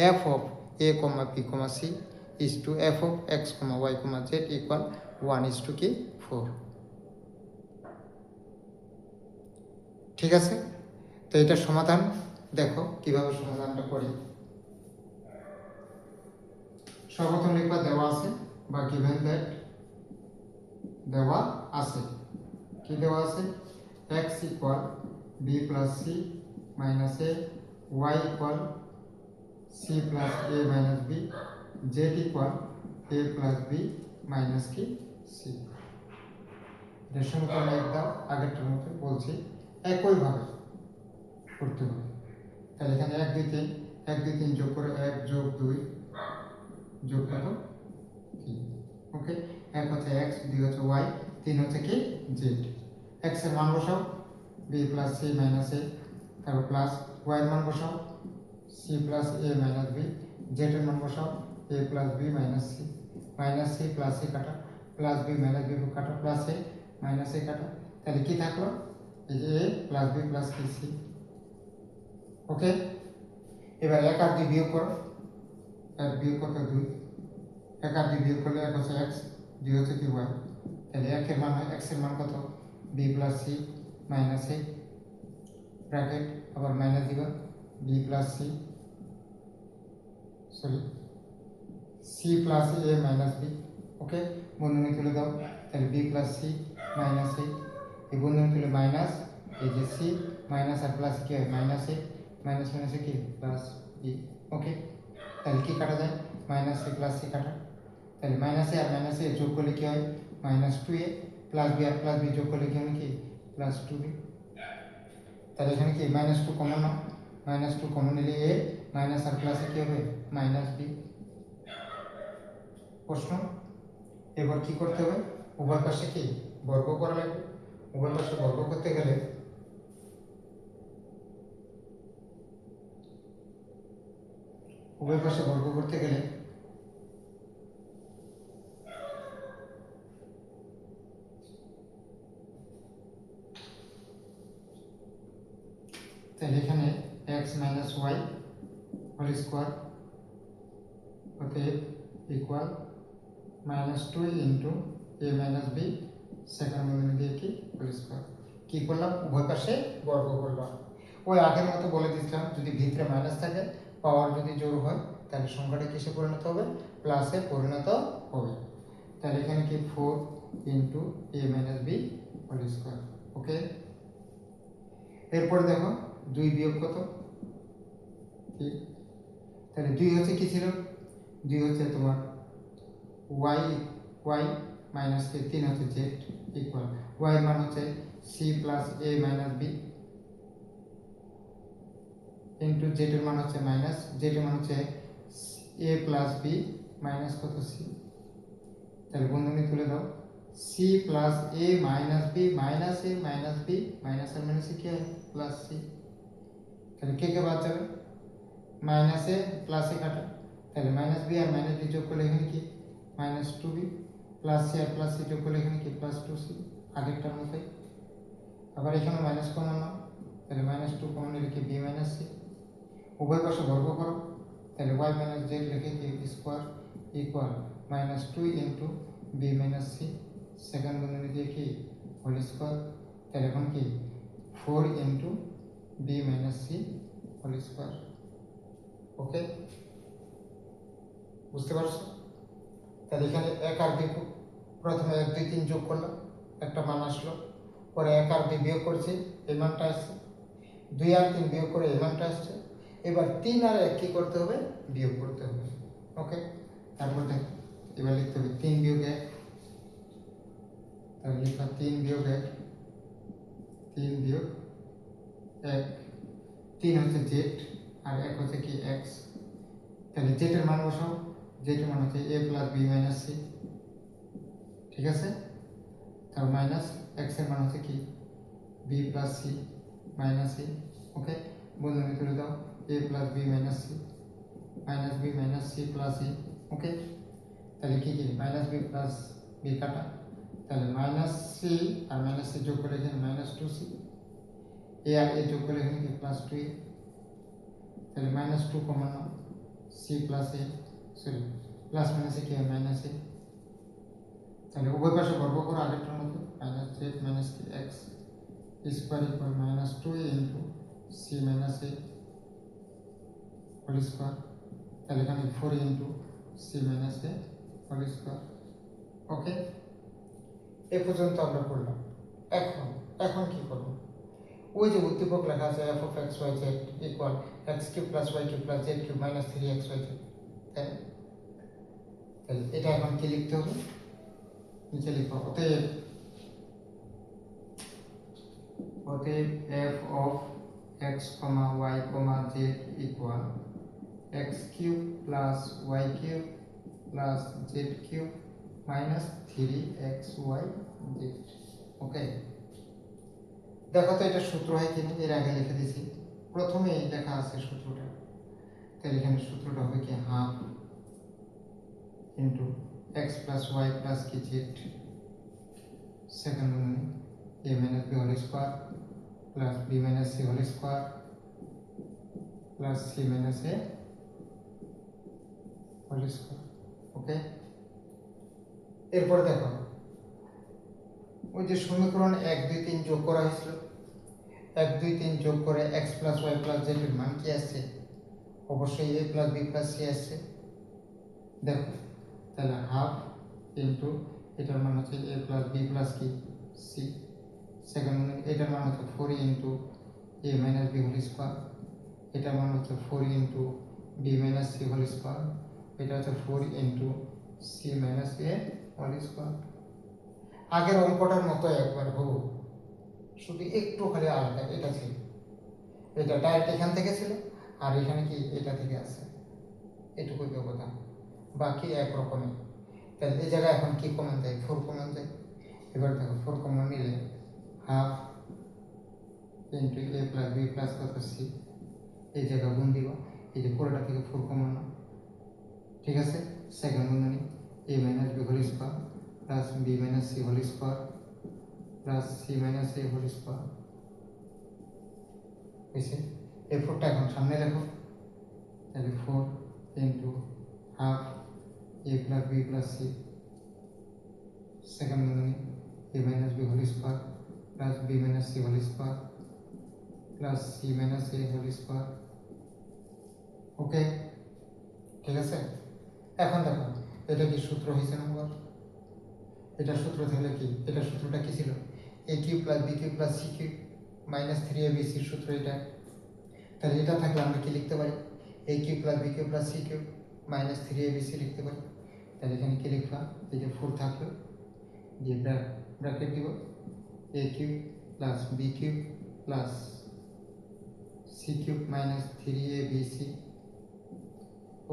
f of A comma B comma C is to F of x comma Y comma Z equal 1:4। ঠিক আছে, তো এটার সমাধান দেখো কিভাবে সমাধানটা করি। সর্বপ্রথম লিখবা দেওয়া আছে বা গিভেন দ্যাট দেওয়া আছে। কি দেওয়া আছে? x equal B plus C minus এ, ওয়াই ইকুয়াল সি প্লাস এ মাইনাস বি, জেড ইকুয়াল এ প্লাস বি মাইনাস কি সি। সমীকরণ একদম আগেরটার মতো বলছি একইভাবে করতে হবে। তাহলে এখানে 1 2 3 1 2 3 যোগ করে 1 যোগ 2 যোগ কত 3। ওকে, 1 হচ্ছে x, 2 হচ্ছে y, 3 হচ্ছে কি z। x এর মান বসাও b plus c minus a, তারপর প্লাস y এর মান বসাও c সি প্লাস এ মাইনাস বি, জেটের মান বসাও a plus B minus c plus c কাটা প্লাস বি মাইনাস বি কাটা প্লাস এ মাইনাস এ কাটা, তাহলে কি থাকলো এই যে এ প্লাস বি প্লাস কি সি। ওকে, এবার 1 আর 2 বিয়োগ করো, 1 বিয়োগ করতে 2, 1 আর 2 বিয়োগ করলে 1 হচ্ছে এক্স, 2 হচ্ছে কি ওয়াই, তাহলে 1 এর মান হয় এক্স এর মান কত b plus C minus a bracket আবার মাইনাস দিবা b plus c sorry c plus এ মাইনাস বি। ওকে, বন্ধনী তুলে দাও, তাহলে b plus C minus a, এই বন্ধনী তুলে মাইনাস এই যে সি মাইনাস আর প্লাস কি হয় মাইনাস এ, মাইনাস মাইনাসে কি প্লাস বি। ওকে, তাহলে কি কাটা যায় মাইনাস এ প্লাস সি কাটা, তাহলে মাইনাস এ আর মাইনাস এ যোগ করলে কি হয় মাইনাস 2a প্লাস বি আর প্লাস বি যোগ করলে কি হবে কি প্লাস 2b। তাহলে এখানে কি মাইনাস 2 কমন নাও, মাইনাস 2 কমন নিলে এ মাইনাস আর প্লাসে কি হবে মাইনাস বি। প্রশ্ন, এবার কি করতে হবে উভয় পাশে কি বর্গ করা লাগবে, উভয় পাশে বর্গ করতে গেলে উভয় পাশে বর্গ করতে গেলে তাহলে এখানে x minus Y whole square অতএব ইকুয়াল মাইনাস 2 ইন্টু এ মাইনাস বি সেকেন্ড বন্ধনী দিয়ে কি হোল স্কোয়ার। কী করলাম উভয় পাশে বর্গ করলাম, ওই আগের মতো বলে দিচ্ছিলাম যদি ভিতরে মাইনাস থাকে পাওয়ার যদি জোর হয় তাহলে সংখ্যাটা কিসে পরিণত হবে প্লাসে পরিণত হবে। তাহলে এখানে কি 4 ইন্টু এ minus B whole square. Okay, এরপর দেখো 2 বিয়োগ কত 3, তাহলে 2 হচ্ছে কি ছিল 2 হচ্ছে তোমার ওয়াই ওয়াই মাইনাস কে 3 হচ্ছে জেড ইকুয়াল ওয়াই মান হচ্ছে সি প্লাস এ মাইনাস বি ইন্টু জেড এর মান হচ্ছে মাইনাস জেড এর মান হচ্ছে এ প্লাস বি মাইনাস কত সি। তাহলে বন্ধনী তুলে দাও সি প্লাস এ মাইনাস বি মাইনাস এ মাইনাস বি মাইনাস আর মাইনাসে কি হয় প্লাস সি। তাহলে কে কে বাদ যাবে মাইনাস এ প্লাস এ কাটা, তাহলে মাইনাস বি আর মাইনাস বি যোগ করলে এখানে কি মাইনাস 2b প্লাস সি আর প্লাস সি যোগ করলে এখানে কি প্লাস 2c আগেরটার মতোই। আবার এখানে মাইনাস কমন নাও, তাহলে মাইনাস 2 কমন নিলে কি বি মাইনাস সি, উভয় পাশে বর্গ করো, তাহলে ওয়াই মাইনাস জেড লিখে কি square equal minus 2 into B minus c second বন্ধনী দিয়ে কি হোল স্কোয়ার। তাহলে এখন কি 4 into B minus C whole square. Okay, বুঝতে পারছো? তাহলে এখানে 1 আর 2 প্রথমে 1 2 3 যোগ করলাম একটা মান আসলো, পরে 1 আর 2 বিয়োগ করছি এই মানটা আসছে, 2 আর 3 বিয়োগ করে এই মানটা আসছে, এবার 3 আর 1 কি করতে হবে বিয়োগ করতে হবে। ওকে, তারপর দেখো এবার লিখতে হবে 3 বিয়োগ 1, তাহলে লিখা 3 বিয়োগ 1 3 বিয়োগ 1, 3 হচ্ছে জেড আর 1 হচ্ছে কি এক্স, তাহলে জেড এর মান বসাও, জেড এর মান হচ্ছে a plus B minus c, ঠিক আছে, তার মাইনাস এক্স এর মান হচ্ছে কি b plus C minus c. Okay, বন্ধনী তুলে দাও a plus B minus c minus b minus c plus a. Okay, তাহলে কি কি মাইনাস বি প্লাস বি কাটা, তাহলে মাইনাস সি আর মাইনাস সি যোগ করে এখানে মাইনাস 2c, এ আর এ যোগ করে এখানে কি প্লাস 2a, তাহলে মাইনাস 2 কমন নাও সি প্লাস এ সরি প্লাস মাইনাসে কি হয় মাইনাস এ, তাহলে উভয় পাশে বর্গ করো আগেরটার মতো মাইনাস জেড মাইনাস কি x square equal minus 2a into C minus এ হোল স্কোয়ার, তাহলে এখানে 4 ইন্টু সি মাইনাস এ হোল স্কোয়ার। ওকে, এ পর্যন্ত আমরা করলাম। এখন এখন কি করব, ওই যে উদ্দীপক লেখা আছে F of X Y Z equal x cube plus Y cube plus Z cube minus 3x Y Z, তাই তাহলে এটা এখন কি লিখতে হবে নিচে লিখো অতএব F of x comma Y comma Z equal x cube plus Y cube plus Z cube minus 3x Y z. Okay, দেখো তো এটা সূত্র হয় কিনা, এর আগে লিখে দিয়েছি, প্রথমেই লেখা আছে সূত্রটা তাহলে এখানে সূত্রটা হবে কি half into x plus Y plus কি জেড সেকেন্ড বন্ধনী এ minus B whole square plus B minus C whole square plus C minus এ হোল স্কোয়ার। ওকে, এরপর দেখো ওই যে সমীকরণ 1 2 3 যোগ করা হয়েছিল, 1 2 3 যোগ করে X plus Y plus Z এর মান কি আসছে? অবশ্যই A plus B plus C আসছে। দেখো তাহলে হাফ ইন্টু এটার মান হচ্ছে এ প্লাস বি প্লাস কি সি, সেকেন্ড এটার মান হচ্ছে 4 ইন্টু এ মাইনাস বি হোল স্কোয়ার, এটার মান হচ্ছে 4 into B minus C whole square, এটা হচ্ছে 4 ইন্টু সি মাইনাস এ হোল স্কোয়ার। আগের অঙ্কটার মতো একবার হবো, শুধু একটু খালি আলাদা, এটা ছিল এটা ডাইরেক্ট এখান থেকে ছিল আর এখানে কি এটা থেকে আসে, এটুকুই ব্যবধান, বাকি একরকমই। তাহলে এই জায়গায় এখন কি কমন যায়? 4 কমন যায়। এবার দেখো 4 কমন নিলে হাফ ইন্টু এ প্লাস বি প্লাস কত সি, এই জায়গা গুণ দিব, এই যে পুরোটা থেকে 4 কমন, ঠিক আছে। সেকেন্ড বন্ধনী এ minus B whole square plus B minus C whole square plus C minus এ হোল স্কোয়ার হয়েছে। এই 4টা এখন সামনে লেখো, তাহলে 4 into half a plus B plus c, second বন্ধনী এ minus B whole square plus B minus C whole square plus C minus এ whole square. Okay, ঠিক আছে। এখন দেখো এটা কি সূত্র হয়েছে নম্বর, এটা সূত্র থাকলে কি, এটা সূত্রটা কি ছিল? A cube plus B cube plus C cube minus 3ab সূত্র এটা। তাহলে এটা থাকলে আমরা কি লিখতে পারি? A cube plus B cube plus C cube minus 3abc লিখতে পারি। তাহলে এখানে কি লিখবা? এই যে 4 থাকলো, দিয়ে ব্র্যাকেট দিব, a cube plus B cube plus C cube minus 3abc।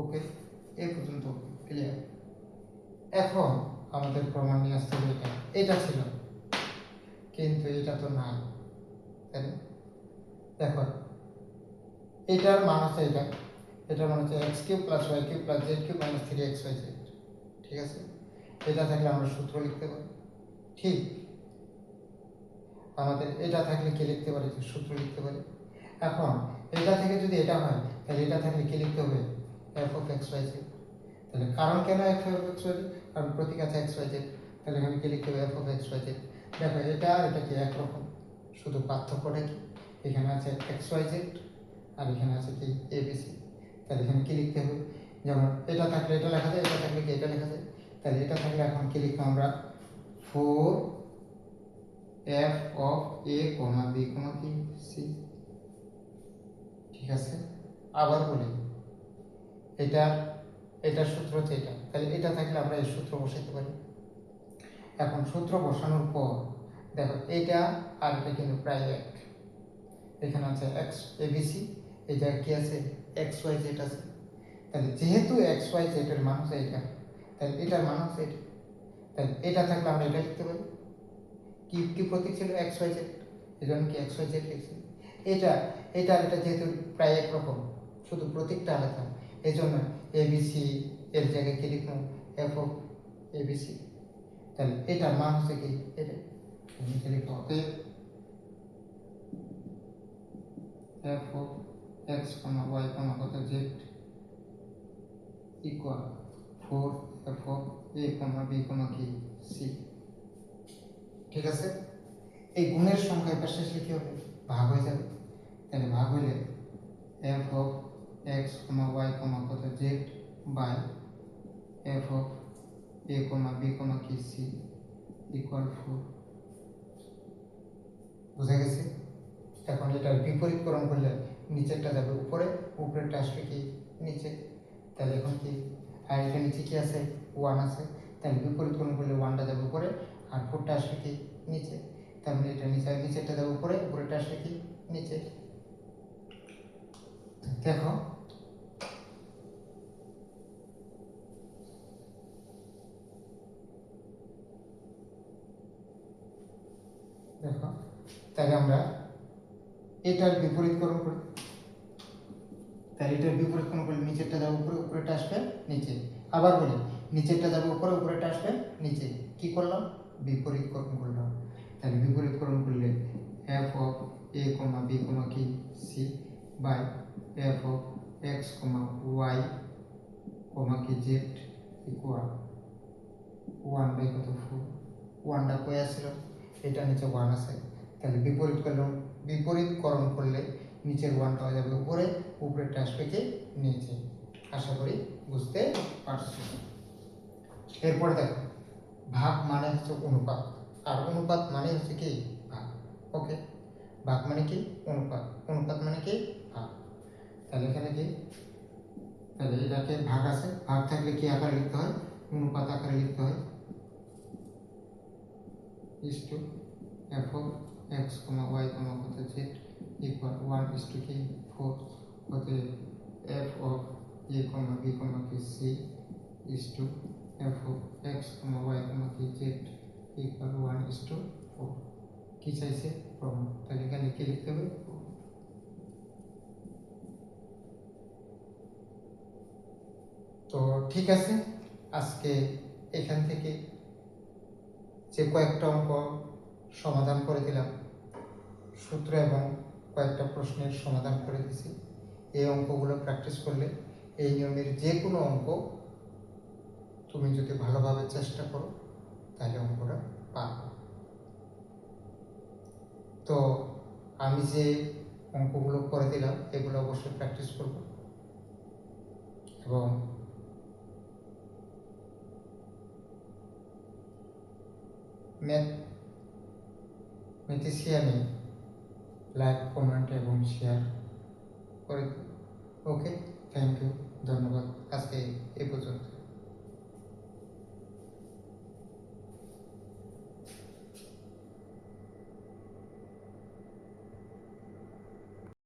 Okay, এই পর্যন্ত ক্লিয়ার। এখন আমাদের প্রমাণ নিয়ে আসতে হবে এটা, এটা ছিল কিন্তু এটা তো নাই, তাই না? দেখো এটার মান হচ্ছে এটা, এটার মান হচ্ছে X cube plus Y cube plus Z cube minus 3xy Z, ঠিক আছে। এটা থাকলে আমরা সূত্র লিখতে পারি, ঠিক। আমাদের এটা থাকলে কি লিখতে পারি? সূত্র লিখতে পারি। এখন এটা থেকে যদি এটা হয় তাহলে এটা থাকলে কি লিখতে হবে? F of X Y Z. তাহলে কারণ কেন F of X Y Z? কারণ প্রতীক আছে এক্স ওয়াই জেড, তাহলে এখানে কি লিখতে হবে? F of X Y Z. দেখো এটা আর এটা কি একরকম, শুধু পার্থক্যটা কি, এখানে আছে এক্স ওয়াই জেড আর এখানে আছে কি এবিসি। তাহলে এখানে কি লিখতে হবে? যেমন এটা থাকলে এটা লেখা যায়, এটা থাকলে কি এটা লেখা যায়। তাহলে এটা থাকলে এখন কি লিখবো আমরা? 4 F of A comma B comma কি সি, ঠিক আছে। আবার বলি, এটা এটার সূত্র হচ্ছে এটা, তাহলে এটা থাকলে আমরা এই সূত্র বসাইতে পারি। এখন সূত্র বসানোর পর দেখো এটা আর এটা কিন্তু প্রায় এক, এখানে আছে এক্স এবিসি, এই জায়গায় কি আছে? এক্স ওয়াই জেড আছে। তাহলে যেহেতু এক্স ওয়াই জেড এর মান হচ্ছে এটা, তাহলে এটার মান হচ্ছে এটা, তাহলে এটা থাকলে আমরা এটা লিখতে পারি। কি কি প্রতীক ছিল? এক্স ওয়াই জেড, এই জন্য কি এক্স ওয়াই জেড লিখছি। এটা এটা এটা যেহেতু প্রায় একরকম, শুধু প্রতীকটা আলাদা, এই জন্য এবিসি এর জায়গায় কি লিখবো? F of ABC. তাহলে এটার মান হচ্ছে কি এটা, নিচে লিখবো অতএব F of x comma Y comma কত Z equal 4 F of A comma B comma কি সি, ঠিক আছে। এই গুণের সংখ্যা পাশে কি হবে? ভাগ হয়ে যাবে। তাহলে ভাগ হলে f of x comma Y comma কত z by f of A comma B comma কি সি ইকুয়াল 4। বুঝা গেছে? এখন এটার বিপরীতকরণ করলে নিচেরটা যাবে উপরে, উপরেরটা আসবে কি নিচে। তাহলে এখন কি, আর এটা নিচে কি আছে? 1 আছে, তাহলে বিপরীতকরণ করলে 1টা যাবে উপরে আর 4টা আসবে কি নিচে। তার মানে এটা নিচে, নিচেরটা যাবে উপরে, উপরেরটা আসবে কি নিচে। দেখো দেখো তাহলে আমরা এটার বিপরীতকরণ করি, তাহলে এটার বিপরীত কোণ করলে নিচেরটা যাবে উপরে, উপরেটা আসবে নিচে। আবার বলি, নিচেরটা যাবে উপরে, উপরেটা আসবে নিচে। কি করলাম? বিপরীতকরণ করলাম। তাহলে বিপরীতকরণ করলে f of A comma B comma কি c by f of x comma Y comma কি জেড ইকুয়াল 1/4। 1টা কই আসছিল? এটা নিচে 1 আছে। তাহলে বিপরীতকরণ করলে নিচের 1টা হয়ে যাবে উপরে, উপরেরটা আসবে কি নিচে। আশা করি বুঝতে পারছো। এরপরে দেখো, ভাগ মানে হচ্ছে অনুপাত, আর অনুপাত মানে হচ্ছে কি ভাগ। ওকে, ভাগ মানে কি অনুপাত, অনুপাত মানে কি ভাগ। তাহলে এখানে কি, তাহলে এটাকে ভাগ আছে, ভাগ থাকলে কি আকারে লিখতে হয়? অনুপাত আকারে লিখতে হয়। is to f of x, y, z equal 1 is to কি 4 হতে f of a, b, c is to f of x, y, z equal 1 is to 4। কি চাইছে? প্রমাণ। তাহলে এখানে কি লিখতে হবে? তো ঠিক আছে, আজকে এখান থেকে যে কয়েকটা অঙ্ক সমাধান করে দিলাম, সূত্র এবং কয়েকটা প্রশ্নের সমাধান করে দিছি। এই অঙ্কগুলো প্র্যাকটিস করলে এই নিয়মের যে কোনো অঙ্ক তুমি যদি ভালোভাবে চেষ্টা করো তাহলে অঙ্কটা পারবে। তো আমি যে অঙ্কগুলো করে দিলাম এগুলো অবশ্যই প্র্যাকটিস করব, এবং ম্যাথিসিয়ানে লাইক, কমেন্ট এবং শেয়ার করে। ওকে, থ্যাংক ইউ, ধন্যবাদ। আজকে এই পর্যন্ত।